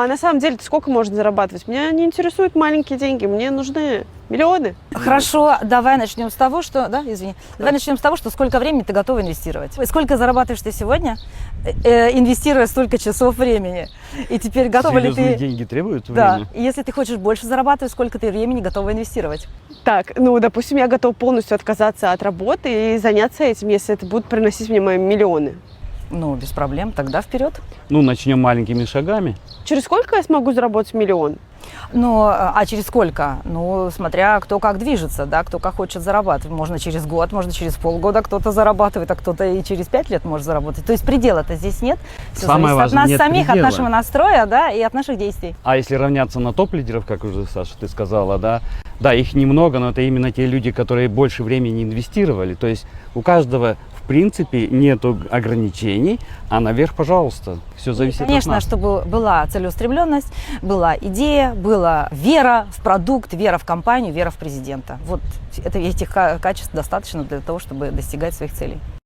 А на самом деле сколько можно зарабатывать? Меня не интересуют маленькие деньги, мне нужны миллионы. Хорошо, давай начнем с того, что... Да, извини. Давай начнем с того, что сколько времени ты готова инвестировать. Сколько зарабатываешь ты сегодня, инвестируя столько часов времени. И теперь готова ли Серьезные ты... деньги требуют Да, времени? и если ты хочешь больше зарабатывать, сколько ты времени готова инвестировать? Так, ну, допустим, я готова полностью отказаться от работы и заняться этим, если это будет приносить мне мои миллионы. Ну, без проблем, тогда вперед. Ну, начнем маленькими шагами. Через сколько я смогу заработать миллион? Ну, а через сколько? Ну, смотря кто как движется, да, кто как хочет зарабатывать. Можно через год, можно через полгода кто-то зарабатывает, а кто-то и через 5 лет может заработать. То есть предела-то здесь нет. Все Самое зависит от важное, нас нет самих, от предела. нашего настроя, да, и от наших действий. А если равняться на топ-лидеров, как уже, Саша, ты сказала, да, их немного, но это именно те люди, которые больше времени инвестировали. То есть у каждого, в принципе, нету ограничений, а наверх, пожалуйста, все зависит Конечно, от нас. чтобы была целеустремленность, была идея, была вера в продукт, вера в компанию, вера в президента. Вот этих качеств достаточно для того, чтобы достигать своих целей.